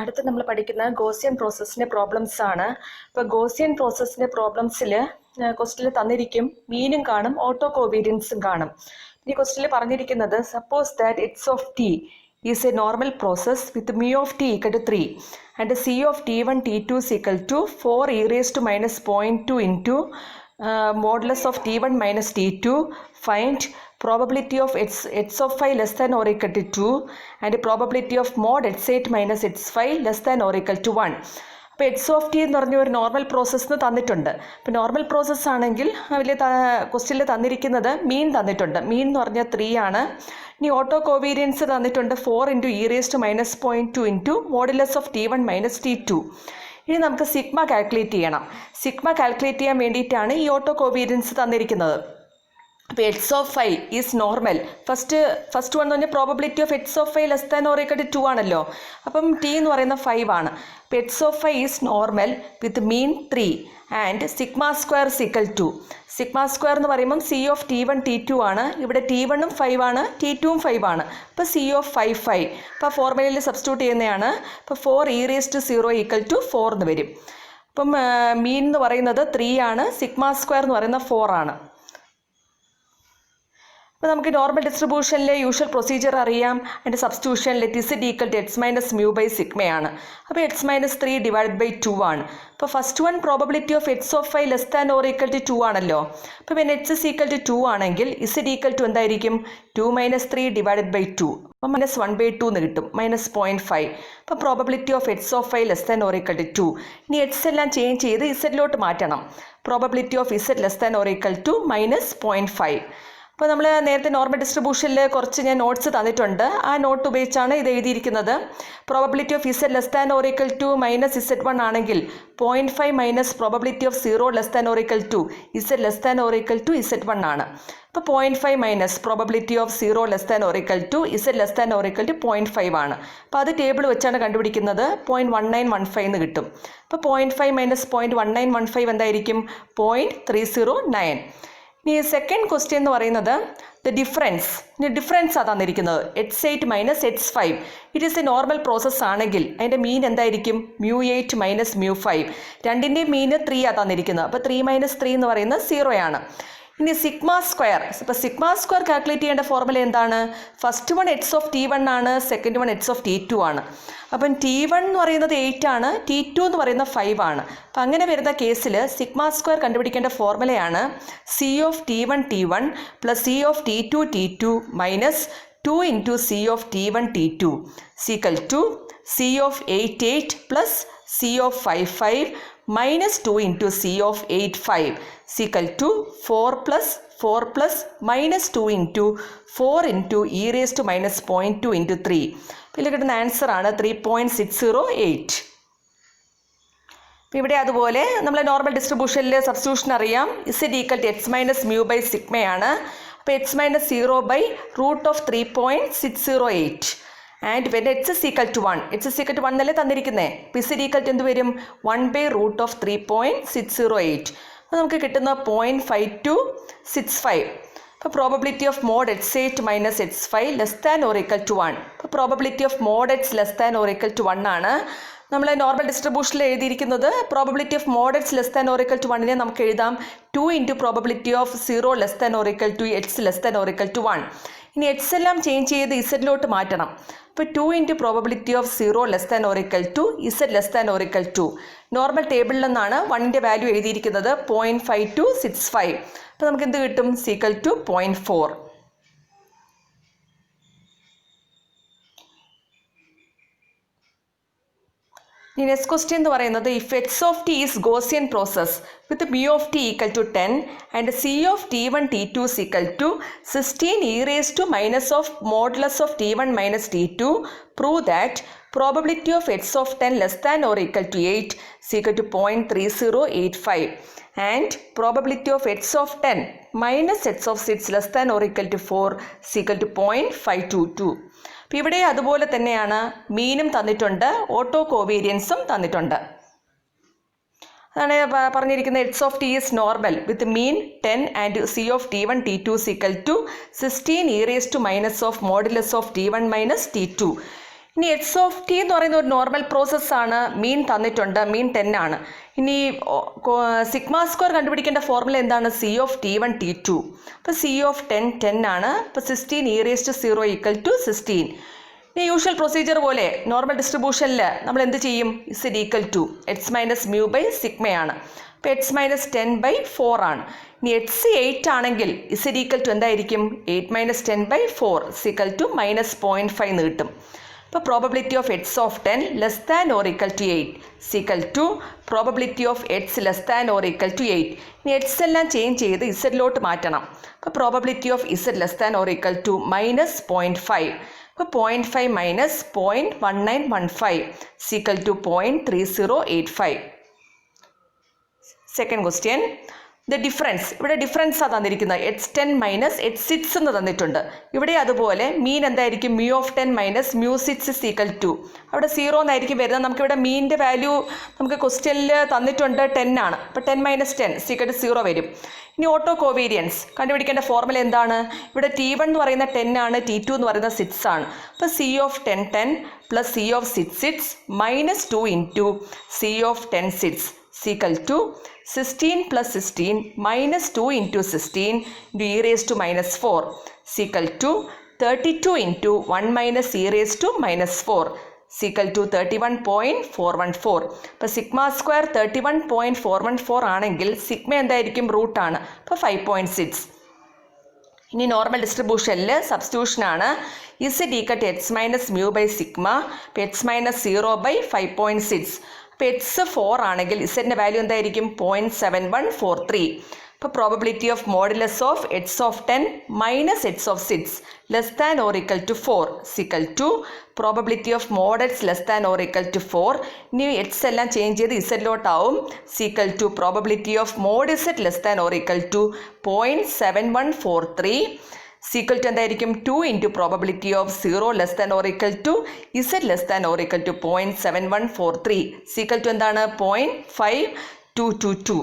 അടുത്ത് നമ്മൾ പഠിക്കുന്ന ഗോസിയൻ പ്രോസസ്സിൻ്റെ പ്രോബ്ലംസ് ആണ്. ഇപ്പോൾ ഗോസിയൻ പ്രോസസ്സിൻ്റെ പ്രോബ്ലംസിൽ ക്വസ്റ്റിൽ തന്നിരിക്കും മീനും കാണും, ഓട്ടോ കോവേരിയൻസും കാണും. ഈ ക്വസ്റ്റിൽ പറഞ്ഞിരിക്കുന്നത് suppose that X of t is A normal process with mu of t equal to 3 and c of t1 t2 is equal to 4 e raised to minus 0.2 into modulus of t1 minus t2. Find probability of x of phi less than or equal to 2 and probability of mod x8 minus x phi less than or equal to 1. അപ്പോൾ x of T എന്ന് പറഞ്ഞ ഒരു normal process തന്നിട്ടുണ്ട്. അപ്പോൾ normal process ആണെങ്കിൽ വലിയ ക്വസ്റ്റ്യനിൽ തന്നിരിക്കുന്നത് മീൻ തന്നിട്ടുണ്ട്. മീൻ എന്ന് പറഞ്ഞാൽ 3 ആണ്. ഇനി ഓട്ടോ കോവേരിയൻസ് തന്നിട്ടുണ്ട് 4 into E raise to minus 0.2 into modulus of t1 minus t2. ഇനി നമുക്ക് സിഗ്മ കാൽക്കുലേറ്റ് ചെയ്യണം. സിഗ്മ കാൽക്കുലേറ്റ് ചെയ്യാൻ വേണ്ടിയിട്ടാണ് ഈ ഓട്ടോ കോവേരിയൻസ് തന്നിരിക്കുന്നത്. അപ്പോൾ x of phi is normal. First one എന്ന് പറഞ്ഞാൽ probability of X of phi less than or equal to 2 ആണല്ലോ. അപ്പം ടി എന്ന് പറയുന്ന 5 ആണ്. അപ്പോൾ x of phi is normal with mean 3 and sigma square equal to sigma square എന്ന് പറയുമ്പം സി ഓഫ് t1 t2 ആണ്. ഇവിടെ t1ഉം 5 ആണ്, t2ഉം 5 ആണ്. അപ്പോൾ സി ഓഫ് 5. അപ്പോൾ ഫോർമുലയിൽ സബ്സ്റ്റിറ്റ്യൂട്ട് ചെയ്യുന്നതാണ്. അപ്പോൾ 4 e raised to 0 equal to 4 എന്ന് വരും. അപ്പം മീൻ എന്ന് പറയുന്നത് 3 ആണ്, സിഗ്മ സ്ക്വയർ എന്ന് പറയുന്നത് 4 ആണ്. അപ്പോൾ നമുക്ക് നോർമൽ ഡിസ്ട്രിബ്യൂഷനിലെ യൂഷ്വൽ പ്രൊസീജിയർ അറിയാം. അതിൻ്റെ substitution let Z equal to X minus mu by സിഗ്മയാണ്. അപ്പോൾ എക്സ് മൈനസ് 3 ഡിവൈഡ് ബൈ 2 ആണ്. അപ്പോൾ first one probability of X of phi less than or equal to 2 ആണല്ലോ. അപ്പോൾ പിന്നെ എക്സ് ഇസ് ഈക്വൽ ടു 2 ആണെങ്കിൽ ഇസഡ് ഈക്വൽ ടു എന്തായിരിക്കും 2 minus 3 divide by 2. അപ്പോൾ മൈനസ് 1/2 എന്ന് കിട്ടും, മൈനസ് 0.5. അപ്പോൾ probability of X of phi less than or equal to 2. ഇനി എക്സ് എല്ലാം ചേഞ്ച് ചെയ്ത് ഇസഡിലോട്ട് മാറ്റണം. Probability of z less than or equal to minus 0.5. അപ്പോൾ നമ്മൾ നേരത്തെ നോർമൽ ഡിസ്ട്രിബ്യൂഷനിൽ കുറച്ച് ഞാൻ നോട്ട്സ് തന്നിട്ടുണ്ട്. ആ നോട്ട് ഉപയോഗിച്ചാണ് ഇത് എഴുതിയിരിക്കുന്നത്. Probability of z less than or equal to minus Z1 ആണെങ്കിൽ 0.5 minus probability of 0 less than or equal to z less than or equal to Z1 ആണ്. അപ്പോൾ 0.5 minus probability of 0 less than or equal to z less than or equal to 0.5 ആണ്. അപ്പോൾ അത് table വെച്ചാണ് കണ്ടുപിടിക്കുന്നത്. 0.1915 എന്ന് കിട്ടും. അപ്പോൾ 0.5 മൈനസ് 0.1915 എന്തായിരിക്കും 0.309. ഇനി സെക്കൻഡ് ക്വസ്റ്റ്യൻ എന്ന് പറയുന്നത് ദ ഡിഫറൻസ്. ഇനി ഡിഫറൻസ് ആണ് തന്നിരിക്കുന്നത് x8 minus x5. It is A normal process ആണെങ്കിൽ അതിൻ്റെ മീൻ എന്തായിരിക്കും μ8 മൈനസ് μ5. രണ്ടിൻ്റെയും മീന് 3 ആണ് തന്നിരിക്കുന്നത്. അപ്പോൾ 3 മൈനസ് 3 എന്ന് പറയുന്നത് 0 ആണ്. ഇനി സിഗ്മ സ്ക്വയർ. ഇപ്പോൾ സിഗ്മ സ്ക്വയർ കാൽക്കുലേറ്റ് ചെയ്യേണ്ട ഫോർമുല എന്താണ്? First one X of t1 ആണ്, second one X of t2 ആണ്. അപ്പം t1 എന്ന് പറയുന്നത് 8 ആണ്, t2 എന്ന് പറയുന്നത് 5 ആണ്. അപ്പം അങ്ങനെ വരുന്ന കേസിൽ സിഗ്മ സ്ക്വയർ കണ്ടുപിടിക്കേണ്ട ഫോർമുലയാണ് C of t1 plus C of t2 minus 2 into C of t1 sequel to C of 8 plus C of 5 minus 2 into C of 8 sequel to 4 plus minus 2 into 4 into E raise to minus 0.2 into 3. ഇതിൽ കിട്ടുന്ന answer ആണ് 3.608. ഇവിടെ അതുപോലെ നമ്മൾ normal ഡിസ്ട്രിബ്യൂഷനിൽ substitution അറിയാം. Z equal to X minus mu by സിഗ്മയാണ്. അപ്പോൾ X minus 0 by root of 3.608. And when x is equal to 1, x is equal to 1 അല്ലേ തന്നിരിക്കുന്നത്. അപ്പോൾ ഇസഡ് ഈക്വൽ ടു എന്ത് വരും 1 ബൈ റൂട്ട് ഓഫ് 3.608. അപ്പോൾ നമുക്ക് കിട്ടുന്ന 0.5265. അപ്പോൾ probability of mod x8 minus x5 less than or equal to 1. അപ്പോൾ probability of mod x less than or equal to 1 ആണ്. നമ്മൾ നോർമൽ ഡിസ്ട്രിബ്യൂഷനിൽ എഴുതിയിരിക്കുന്നത് probability of mod x less than or equal to 1നെ നമുക്ക് എഴുതാം 2 into probability of 0 less than or equal to x less than or equal to 1. ഇനി x എല്ലാം change ചെയ്ത് ഇസഡിലോട്ട് മാറ്റണം. അപ്പോൾ 2 into probability of 0 less than or equal to z less than or equal to. Normal ടേബിളിൽ നിന്നാണ് 1ൻ്റെ value എഴുതിയിരിക്കുന്നത് 0.5265. അപ്പോൾ നമുക്ക് എന്ത് കിട്ടും സീക്വൽ ടു 0.4. ഇനി നെക്സ്റ്റ് ക്വസ്റ്റ്യൻ എന്ന് പറയുന്നത് if x of t is Gaussian process with mu of t equal to 10 and c of t1 t2 is equal to 16 e raised to minus of modulus of t1 minus t2, prove that probability of x of 10 less than or equal to 8 is equal to 0.3085 and probability of x of 10 minus x of 6 less than or equal to 4 is equal to 0.522. അപ്പോൾ ഇവിടെ അതുപോലെ തന്നെയാണ് മീനും തന്നിട്ടുണ്ട്, auto കോവേരിയൻസും തന്നിട്ടുണ്ട്. അതാണ് പറഞ്ഞിരിക്കുന്നത് X of t is normal with mean 10 and C of t1 is equal to 16 e raised to minus of modulus of t1 minus t2. ഇനി എക്സ് ഓഫ് ടി എന്ന് പറയുന്ന ഒരു നോർമൽ പ്രോസസ്സാണ്. മീൻ തന്നിട്ടുണ്ട്, മീൻ 10 ആണ്. ഇനി സിഗ്മ സ്ക്വയർ കണ്ടുപിടിക്കേണ്ട ഫോർമുല എന്താണ്? C of T1 T2. അപ്പോൾ സി ഓഫ് 10 ആണ്. അപ്പോൾ 16 e⁻0 = 16. ഇനി യൂഷ്വൽ പ്രൊസീജിയർ പോലെ നോർമൽ ഡിസ്ട്രിബ്യൂഷനിൽ നമ്മൾ എന്ത് ചെയ്യും? Is equal to X minus mu by സിഗ്മയാണ്. അപ്പോൾ എക്സ് മൈനസ് 10/4 ആണ്. ഇനി എക്സ് 8 ആണെങ്കിൽ ഇസ് ഈക്വൽ ടു എന്തായിരിക്കും? 8 - 10/4 = -0.5 എന്ന് കിട്ടും. അപ്പോൾ probability of X of 10 less than or equal to 8 = probability of x less than or equal to 8. ഇനി എക്സ് എല്ലാം ചേഞ്ച് ചെയ്ത് ഇസഡിലോട്ട് മാറ്റണം. അപ്പോൾ probability of z less than or equal to -0.5. അപ്പോൾ 0.5 - 0.1915 = 0.3085. Second question, the difference. ഇവിടെ ഡിഫറൻസാണ് തന്നിരിക്കുന്നത്. x10 - x6 എന്ന് തന്നിട്ടുണ്ട്. ഇവിടെ അതുപോലെ മീൻ എന്തായിരിക്കും? മ്യൂ ഓഫ് 10 - μ6 = അവിടെ 0 എന്നായിരിക്കും വരുന്നത്. നമുക്കിവിടെ മീനിൻ്റെ വാല്യൂ നമുക്ക് ക്വസ്റ്റ്യനിൽ തന്നിട്ടുണ്ട് 10 ആണ്. അപ്പോൾ 10 - 10 = 0 വരും. ഇനി ഓട്ടോ കോവേരിയൻസ് കണ്ടുപിടിക്കേണ്ട ഫോർമുല എന്താണ്? ഇവിടെ T1 എന്ന് പറയുന്ന 10 ആണ്, T2 എന്ന് പറയുന്നത് 6 ആണ്. അപ്പോൾ C of 10 plus C of 6 -2 into C of 10 6 = 16 + 16 -2 × 16 × e⁻⁻4 = 32 × 1 - e⁻⁻4 = 31.414. അപ്പോൾ സിഗ്മ സ്ക്വയർ 31.414 ആണെങ്കിൽ സിഗ്മ എന്തായിരിക്കും? റൂട്ടാണ്. അപ്പോൾ 5.6. ഇനി നോർമൽ ഡിസ്ട്രിബ്യൂഷനിൽ സബ്സ്റ്റിറ്റ്യൂഷനാണ്. Z equal X minus mu by sigma. അപ്പോൾ എക്സ് മൈനസ് 0/5.6. അപ്പോൾ എക്സ് 4 ആണെങ്കിൽ ഇസഡിൻ്റെ വാല്യൂ എന്തായിരിക്കും? 0.7143. അപ്പോൾ probability of modulus of X of 10 - x of 6 less than or equal to 4 = probability of models less than or equal to 4. ഇനി എക്സ് എല്ലാം change ചെയ്ത് ഇസഡിലോട്ടാവും. = Probability of mod z less than or equal to 0.7143 = എന്തായിരിക്കും? 2 × probability of 0 less than or equal to z less than or equal to 0.7143 = എന്താണ്? 0.5222.